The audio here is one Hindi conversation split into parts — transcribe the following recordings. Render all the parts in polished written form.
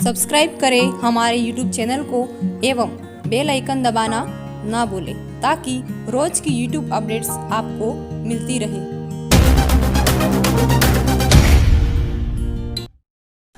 सब्सक्राइब करें हमारे YouTube चैनल को एवं बेल आइकन दबाना ना भूलें ताकि रोज की YouTube अपडेट्स आपको मिलती रहे।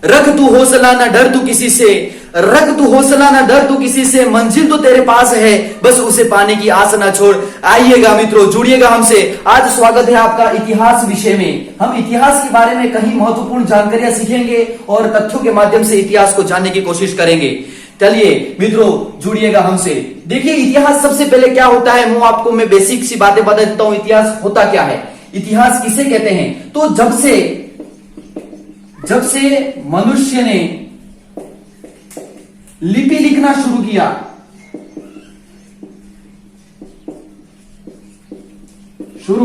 रख तू हौसला ना डर तू किसी से, रख तू हौसला ना डर तू किसी से, मंजिल तो तेरे पास है बस उसे पाने की आस ना छोड़। आइएगा मित्रों, जुड़िएगा हमसे। आज स्वागत है आपका इतिहास विषय में। हम इतिहास के बारे में कई महत्वपूर्ण जानकारियां सीखेंगे और तथ्यों के माध्यम से इतिहास को जानने की कोशिश करेंगे। चलिए मित्रों, जुड़िएगा हमसे। देखिए, इतिहास सबसे पहले क्या होता है, वो आपको मैं बेसिक सी बातें बता देता हूं। इतिहास होता क्या है, इतिहास किसे कहते हैं? तो जब से मनुष्य ने लिपि लिखना शुरू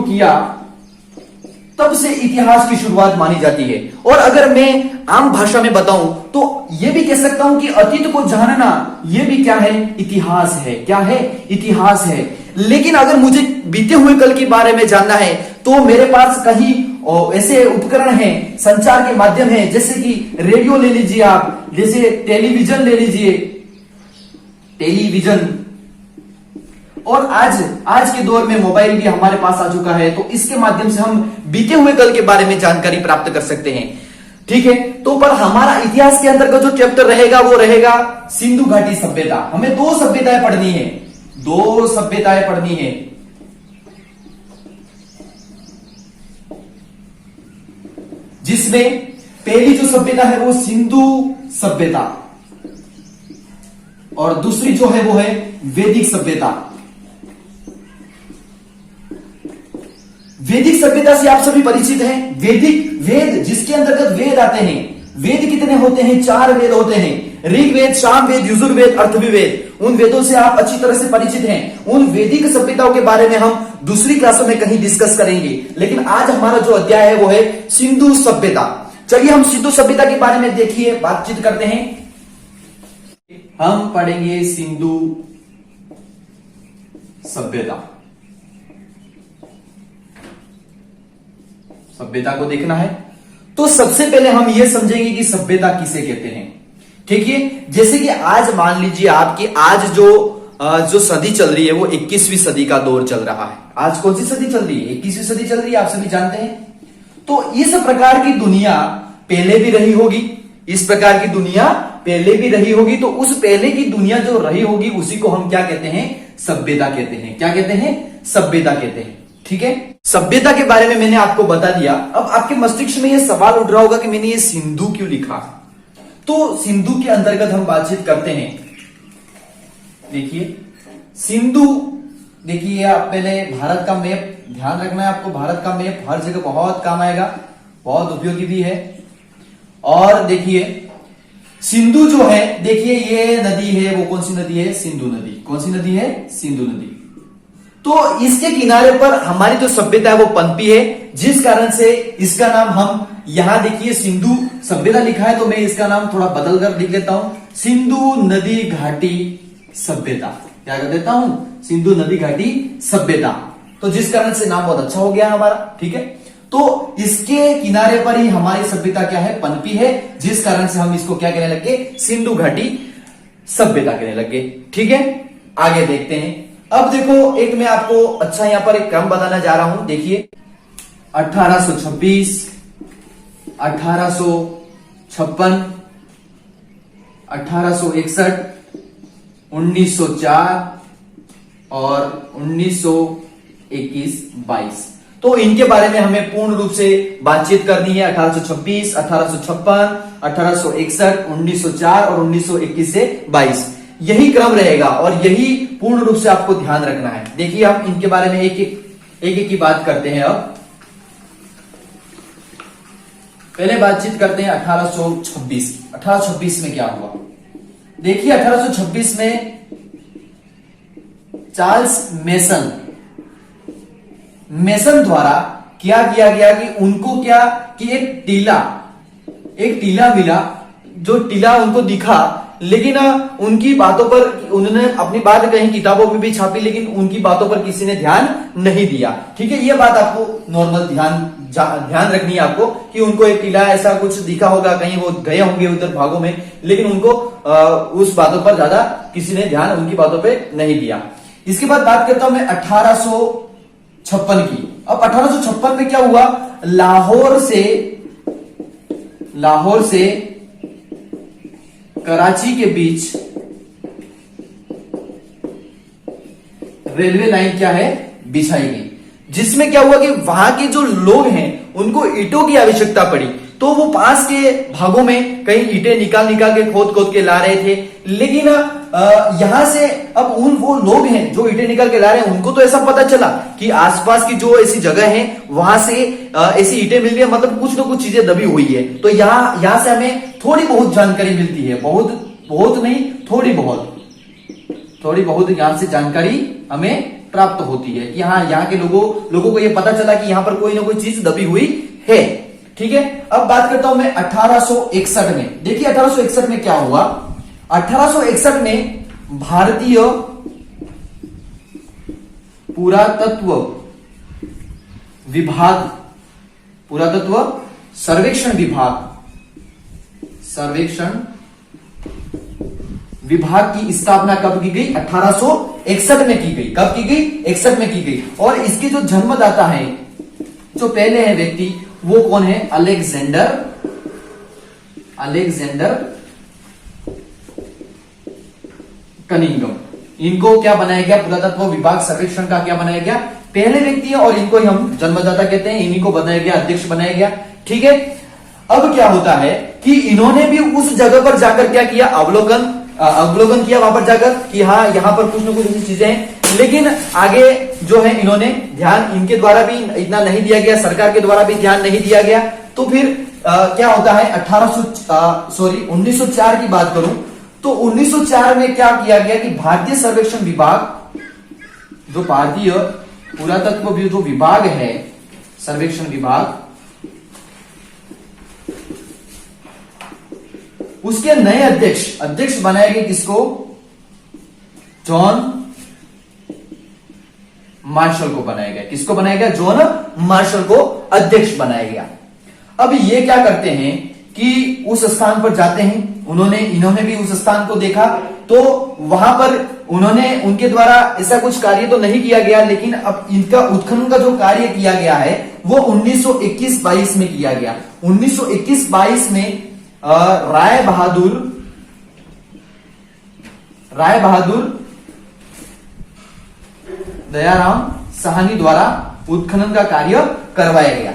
किया तब से इतिहास की शुरुआत मानी जाती है। और अगर मैं आम भाषा में बताऊं तो यह भी कह सकता हूं कि अतीत को जानना यह भी क्या है, इतिहास है। क्या है? इतिहास है। लेकिन अगर मुझे बीते हुए कल के बारे में जानना है तो मेरे पास कहीं ऐसे उपकरण हैं, संचार के माध्यम हैं, जैसे कि रेडियो ले लीजिए आप, जैसे टेलीविजन ले लीजिए, टेलीविजन। और आज के दौर में मोबाइल भी हमारे पास आ चुका है, तो इसके माध्यम से हम बीते हुए कल के बारे में जानकारी प्राप्त कर सकते हैं। ठीक है, तो पर हमारा इतिहास के अंतर्गत जो चैप्टर रहेगा वो रहेगा सिंधु घाटी सभ्यता। हमें दो सभ्यताएं पढ़नी है, जिसमें पहली जो सभ्यता है वो सिंधु सभ्यता और दूसरी जो है वो है वैदिक सभ्यता। वैदिक सभ्यता से आप सभी परिचित हैं। वेद जिसके अंतर्गत वेद आते हैं। वेद कितने होते हैं? 4 वेद होते हैं, ऋग्वेद, सामवेद, यजुर्वेद, अथर्ववेद। उन वेदों से आप अच्छी तरह से परिचित हैं। उन वैदिक सभ्यताओं के बारे में हम दूसरी क्लासों में कहीं डिस्कस करेंगे, लेकिन आज हमारा जो अध्याय है वो है सिंधु सभ्यता। चलिए हम सिंधु सभ्यता के बारे में देखिए बातचीत करते हैं। हम पढ़ेंगे सिंधु सभ्यता। सभ्यता को देखना है तो सबसे पहले हम यह समझेंगे कि सभ्यता किसे कहते हैं। ठीक है, जैसे कि आज मान लीजिए आपकी आज जो सदी चल रही है वो 21वीं सदी का दौर चल रहा है। आज कौन सी सदी चल रही है? 21वीं सदी चल रही है, आप सभी जानते हैं। तो इस प्रकार की दुनिया पहले भी रही होगी, इस प्रकार की दुनिया पहले भी रही होगी। तो उस पहले की दुनिया जो रही होगी उसी को हम क्या कहते हैं? सभ्यता कहते हैं। क्या कहते हैं? सभ्यता कहते हैं। ठीक है, सभ्यता के बारे में मैंने आपको बता दिया। अब आपके मस्तिष्क में यह सवाल उठ रहा होगा कि मैंने ये सिंधु क्यों लिखा। तो सिंधु के अंतर्गत हम बातचीत करते हैं। देखिए सिंधु, देखिए आप पहले भारत का मैप ध्यान रखना है आपको। भारत का मैप हर जगह बहुत काम आएगा, बहुत उपयोगी भी है। और देखिए सिंधु जो है, देखिए ये नदी है, वो कौन सी नदी है? सिंधु नदी। कौन सी नदी है? सिंधु नदी। तो इसके किनारे पर हमारी जो सभ्यता है वो पनपी है, जिस कारण से इसका नाम हम यहां देखिए सिंधु सभ्यता लिखा है, तो मैं इसका नाम थोड़ा बदल कर लिख लेता हूं, सिंधु नदी घाटी सभ्यता। क्या कर देता हूं? सिंधु नदी घाटी सभ्यता। तो जिस कारण से नाम बहुत अच्छा हो गया हमारा। ठीक है, तो इसके किनारे पर ही हमारी सभ्यता क्या है? पनपी है, जिस कारण से हम इसको क्या कहने लगे? सिंधु घाटी सभ्यता कहने लगे। ठीक है, आगे देखते हैं। अब देखो, एक मैं आपको अच्छा यहां पर एक क्रम बताना जा रहा हूं। देखिए 1826, 1856, 1861, 1904 और 1921-22। तो इनके बारे में हमें पूर्ण रूप से बातचीत करनी है। 1826, 1856, 1861, 1904 और 1921 से 22, यही क्रम रहेगा और यही पूर्ण रूप से आपको ध्यान रखना है। देखिए हम इनके बारे में एक एक की बात करते हैं। अब पहले बातचीत करते हैं 1826। 1826 में क्या हुआ? देखिए 1826 में चार्ल्स मेसन द्वारा क्या किया गया कि उनको क्या कि एक टीला मिला, जो टीला उनको दिखा, लेकिन उनकी बातों पर उन्होंने अपनी बात कहीं किताबों में भी छापी, लेकिन उनकी बातों पर किसी ने ध्यान नहीं दिया। ठीक है, यह बात आपको नॉर्मल ध्यान ध्यान रखनी है आपको कि उनको एक टीला ऐसा कुछ दिखा होगा, कहीं वो गए होंगे उधर भागों में, लेकिन उनको उस बातों पर ज्यादा किसी ने ध्यान उनकी बातों पे नहीं दिया। इसके बाद बात करता हूं मैं 1856 की। अब 1856 में क्या हुआ, लाहौर से कराची के बीच रेलवे लाइन क्या है, बिछाई गई, जिसमें क्या हुआ कि वहां के जो लोग हैं उनको ईंटों की आवश्यकता पड़ी, तो वो पास के भागों में कहीं ईंटें निकाल के खोद के ला रहे थे। लेकिन यहां से अब वो लोग हैं जो ईंटें निकाल के ला रहे हैं, उनको तो ऐसा पता चला कि आसपास की जो ऐसी जगह है वहां से ऐसी ईंटें मिल रही है, मतलब कुछ ना कुछ चीजें दबी हुई है। तो यहां से हमें थोड़ी बहुत जानकारी मिलती है, बहुत नहीं, थोड़ी बहुत यहां से जानकारी हमें प्राप्त होती है कि हाँ, यहाँ के लोगों को ये पता चला कि यहां पर कोई ना कोई चीज दबी हुई है। ठीक है, अब बात करता हूं मैं 1861 में। देखिए 1861 में क्या हुआ, 1861 में भारतीय पुरातत्व सर्वेक्षण विभाग की स्थापना कब की गई, 1861 में की गई। कब की गई, 61 में की गई। और इसके जो जन्मदाता हैं, जो पहले हैं व्यक्ति, वो कौन है, अलेक्जेंडर कनिंघम। इनको क्या बनाया गया, पुरातत्व विभाग सर्वेक्षण का क्या बनाया गया, पहले व्यक्ति है, और इनको ही हम जन्मदाता कहते हैं। इन्हीं को बनाया गया, अध्यक्ष बनाया गया। ठीक है, अब क्या होता है कि इन्होंने भी उस जगह पर जाकर क्या किया, अवलोकन किया वहां पर जाकर कि हाँ, यहां पर कुछ न कुछ ऐसी चीजें हैं। लेकिन आगे जो है इन्होंने ध्यान, इनके द्वारा भी इतना नहीं दिया गया, सरकार के द्वारा भी ध्यान नहीं दिया गया। तो फिर क्या होता है, 1904 की बात करूं तो 1904 में क्या किया गया कि भारतीय सर्वेक्षण विभाग, जो भारतीय पुरातत्व जो विभाग है, सर्वेक्षण विभाग, उसके नए अध्यक्ष बनाए गए किसको, जॉन मार्शल को बनाया गया। किसको बनाया गया, जॉन मार्शल को अध्यक्ष बनाया गया। अब ये क्या करते हैं कि उस स्थान पर जाते हैं, इन्होंने भी उस स्थान को देखा, तो वहां पर उनके द्वारा ऐसा कुछ कार्य तो नहीं किया गया, लेकिन अब इनका उत्खनन का जो कार्य किया गया है वो 1921-22 में किया गया। 1921-22 में राय बहादुर दयाराम साहनी द्वारा उत्खनन का कार्य करवाया गया।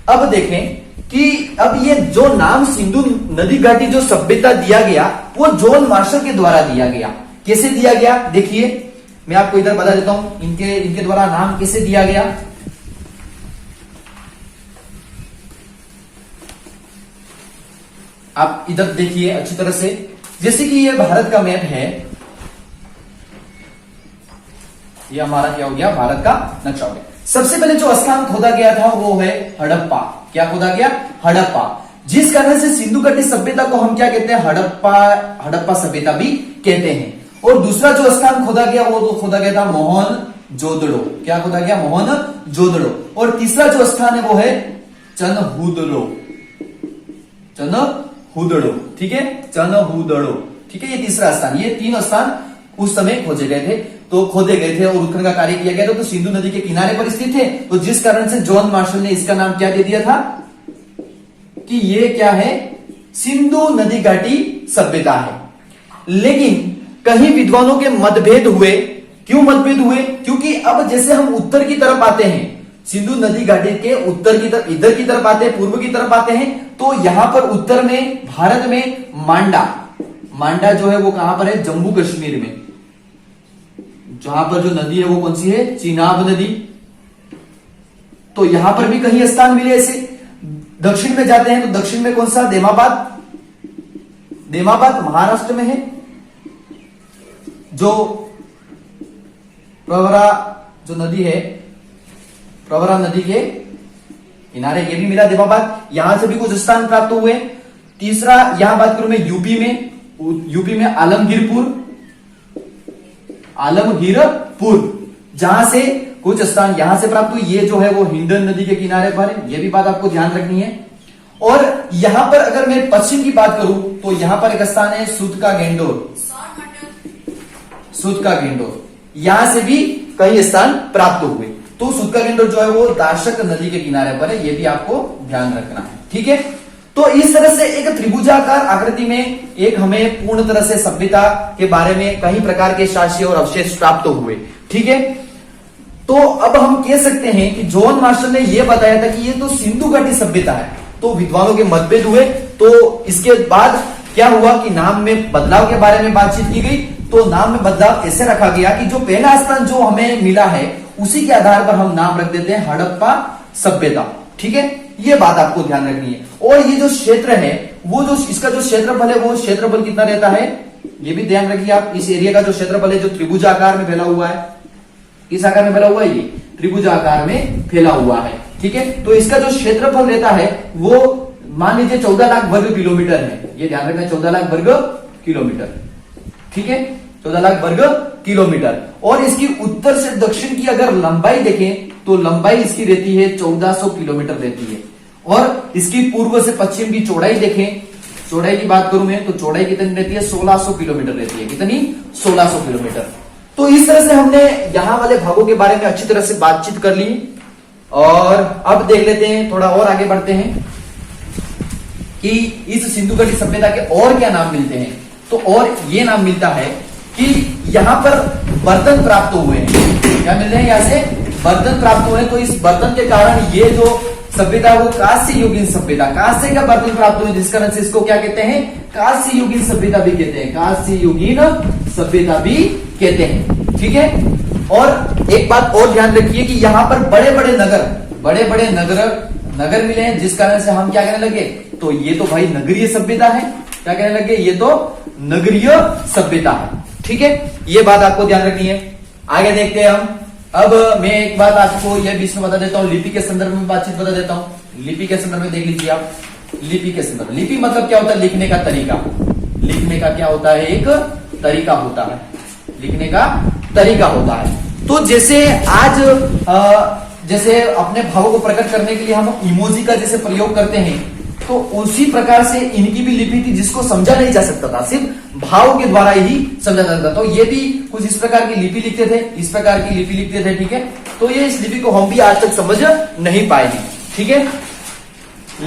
अब देखें कि अब ये जो नाम सिंधु नदी घाटी जो सभ्यता दिया गया, वो जॉन मार्शल के द्वारा दिया गया। कैसे दिया गया, देखिए मैं आपको इधर बता देता हूं, इनके द्वारा नाम कैसे दिया गया। आप इधर देखिए अच्छी तरह से, जैसे कि ये भारत का मैप है, ये हमारा क्या हो गया, भारत का नक्शा हो गया। सबसे पहले जो स्थान खोदा गया था वो है हड़प्पा। क्या खोदा गया, हड़प्पा, जिस कारण से सिंधु घाटी सभ्यता को हम क्या कहते हैं, हड़प्पा सभ्यता भी कहते हैं। और दूसरा जो स्थान खोदा गया वो तो खोदा गया था मोहनजोदड़ो। क्या खोदा गया, मोहनजोदड़ो। और तीसरा जो स्थान है वो है चनहुदड़ो। ठीक है, चनहुदड़ो। ठीक है, ये तीसरा स्थान, ये तीन स्थान उस समय खोदे गए थे और उत्खनन का कार्य किया गया था। तो सिंधु नदी के किनारे पर स्थित थे, तो जिस कारण से जॉन मार्शल ने इसका नाम क्या दे दिया था कि ये क्या है, सिंधु नदी घाटी सभ्यता है। लेकिन कहीं विद्वानों के मतभेद हुए। क्यों मतभेद हुए, क्योंकि अब जैसे हम उत्तर की तरफ आते हैं, सिंधु नदी घाटी के उत्तर की तरफ, इधर की तरफ आते हैं, पूर्व की तरफ आते हैं, तो यहां पर उत्तर में भारत में मांडा जो है वो कहां पर है, जम्मू कश्मीर में। जहां पर जो नदी है वो कौन सी है, चिनाब नदी। तो यहां पर भी कहीं स्थान मिले ऐसे। दक्षिण में जाते हैं तो दक्षिण में कौन सा, देमाबाद महाराष्ट्र में है। जो प्रवरा जो नदी है, प्रवरा नदी के किनारे ये भी मिला देमाबाद। यहां से भी कुछ स्थान प्राप्त हुए। तीसरा यहां बात करूं मैं यूपी में आलमगीरपुर, जहां से कुछ स्थान यहां से प्राप्त हुए, ये जो है वो हिंडन नदी के किनारे पर है, ये भी बात आपको ध्यान रखनी है। और यहां पर अगर मैं पश्चिम की बात करूं तो यहां पर एक स्थान है सुत का गेंडोर, सुत का गेंडोर, यहां से भी कई स्थान प्राप्त हुए। तो सुत का गेंडोर जो है वो दाशक नदी के किनारे पर है, ये भी आपको ध्यान रखना है, ठीक है। तो इस तरह से एक त्रिभुजाकार आकृति में एक हमें पूर्ण तरह से सभ्यता के बारे में कई प्रकार के साक्ष्य और अवशेष प्राप्त हुए, ठीक है। तो अब हम कह सकते हैं कि जॉन मार्शल ने यह बताया था कि ये तो सिंधु घाटी सभ्यता है। तो विद्वानों के मतभेद हुए, तो इसके बाद क्या हुआ कि नाम में बदलाव के बारे में बातचीत की गई। तो नाम में बदलाव ऐसे रखा गया कि जो पहला स्थान जो हमें मिला है उसी के आधार पर हम नाम रख देते हैं हड़प्पा सभ्यता, ठीक है। ये बात आपको ध्यान रखनी है। और ये जो क्षेत्र है वो जो इसका जो क्षेत्रफल है वो क्षेत्रफल कितना रहता है ये भी ध्यान रखिए आप। इस एरिया का जो क्षेत्रफल है जो त्रिभुजाकार में फैला हुआ है, किस आकार में फैला हुआ है, ये त्रिभुजाकार में फैला हुआ है, ठीक है। तो इसका जो क्षेत्रफल रहता है वो मान लीजिए 14 लाख वर्ग किलोमीटर है, ये ध्यान रखना 14 लाख वर्ग किलोमीटर, ठीक है, 14 लाख वर्ग किलोमीटर। और इसकी उत्तर से दक्षिण की अगर लंबाई देखें तो लंबाई इसकी रहती है 1400 किलोमीटर रहती है। और इसकी पूर्व से पश्चिम की चौड़ाई देखें, चौड़ाई की बात करूं मैं तो चौड़ाई कितनी रहती है 1600 किलोमीटर रहती है, कितनी 1600 किलोमीटर। तो इस तरह से हमने यहां वाले भागों के बारे में अच्छी तरह से बातचीत कर ली। और अब देख लेते हैं, थोड़ा और आगे बढ़ते हैं कि इस सिंधु घाटी सभ्यता के और क्या नाम मिलते हैं। तो और ये नाम मिलता है कि यहां पर बर्तन प्राप्त हुए हैं, क्या मिल रहे हैं, यहां से बर्तन प्राप्त हुए हैं। तो इस बर्तन के कारण ये जो सभ्यता वो कांस्य युगीन सभ्यता, कांस्य का बर्तन प्राप्त हुए जिस कारण से इसको क्या कहते हैं, कांस्य युगीन सभ्यता भी कहते हैं, कांस्य युगीन सभ्यता भी कहते हैं, ठीक है। और एक बात और ध्यान रखिए कि यहां पर बड़े बड़े नगर मिले हैं जिस कारण से हम क्या कहने लगे, तो ये तो भाई नगरीय सभ्यता है, क्या कहने लगे, ये तो नगरीय सभ्यता है, ठीक है। ये बात आपको ध्यान रखनी है। आगे देखते हैं हम। अब मैं एक बात आपको यह बीच में बता देता हूं, लिपि के संदर्भ में बातचीत बता देता हूं। लिपि के संदर्भ में देख लीजिए आप, लिपि के संदर्भ, लिपि मतलब क्या होता है, लिखने का तरीका, लिखने का क्या होता है, एक तरीका होता है, लिखने का तरीका होता है। तो जैसे आज जैसे अपने भावों को प्रकट करने के लिए हम इमोजी का जैसे प्रयोग करते हैं, तो उसी प्रकार से इनकी भी लिपि थी जिसको समझा नहीं जा सकता था, सिर्फ भाव के द्वारा ही समझा जा सकता था। तो ये भी कुछ इस प्रकार की लिपि लिखते थे, इस प्रकार की लिपि लिखते थे, ठीक है। तो ये इस लिपि को हम भी आज तक समझ नहीं पाएंगे, ठीक है।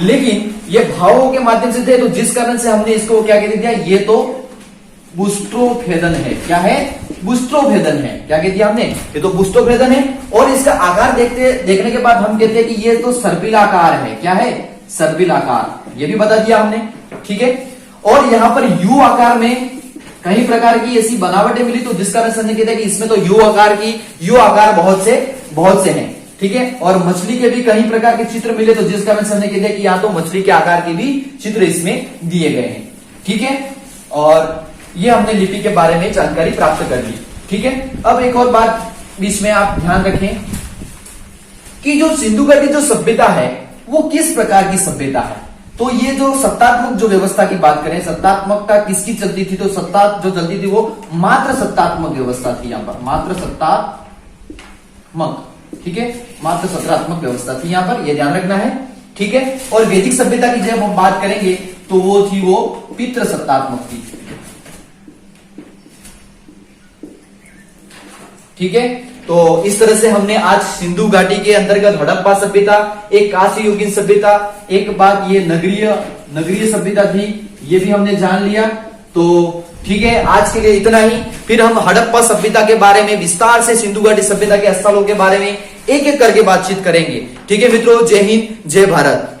लेकिन ये भावों के माध्यम से थे, तो जिस कारण से हमने इसको क्या कह दिया, ये तो बुस्ट्रोभेदन है, क्या है, बुस्ट्रोभेदन है, क्या कह दिया हमने, ये तो बुस्ट्रोभेदन है। और इसका आकार देखने के बाद हम कहते हैं कि ये तो सर्पिलाकार है, क्या है, सर्पिलाकार, ये भी बता दिया हमने, ठीक है। और यहां पर यू आकार में कई प्रकार की ऐसी बनावटें मिली, तो जिस कारण से कहते हैं कि इसमें तो यू आकार बहुत से हैं, ठीक है। और मछली के भी कई प्रकार के चित्र मिले, तो जिस कारण से कहते हैं कि यहाँ तो मछली के आकार के भी चित्र इसमें दिए गए हैं, ठीक है। और ये हमने लिपि के बारे में जानकारी प्राप्त कर ली, ठीक है। अब एक और बात बीच में आप ध्यान रखें कि जो सिंधु घाटी जो सभ्यता है वो किस प्रकार की सभ्यता है। तो ये जो सत्तात्मक जो व्यवस्था की बात करें, सत्तात्मकता किसकी चलती थी, तो सत्ता जो चलती थी वो मात्र सत्तात्मक व्यवस्था थी, यहां पर मात्र सत्तात्मक, ठीक है, मात्र सत्तात्मक व्यवस्था थी यहां पर, ये ध्यान रखना है, ठीक है। और वैदिक सभ्यता की जब हम बात करेंगे तो वो पितृ सत्तात्मक थी, ठीक है। तो इस तरह से हमने आज सिंधु घाटी के अंतर्गत हड़प्पा सभ्यता, एक कांस्य युगीन सभ्यता, एक बात ये नगरीय सभ्यता थी, ये भी हमने जान लिया। तो ठीक है, आज के लिए इतना ही। फिर हम हड़प्पा सभ्यता के बारे में विस्तार से, सिंधु घाटी सभ्यता के स्थलों के बारे में एक एक करके बातचीत करेंगे, ठीक है मित्रों। जय हिंद, जय भारत।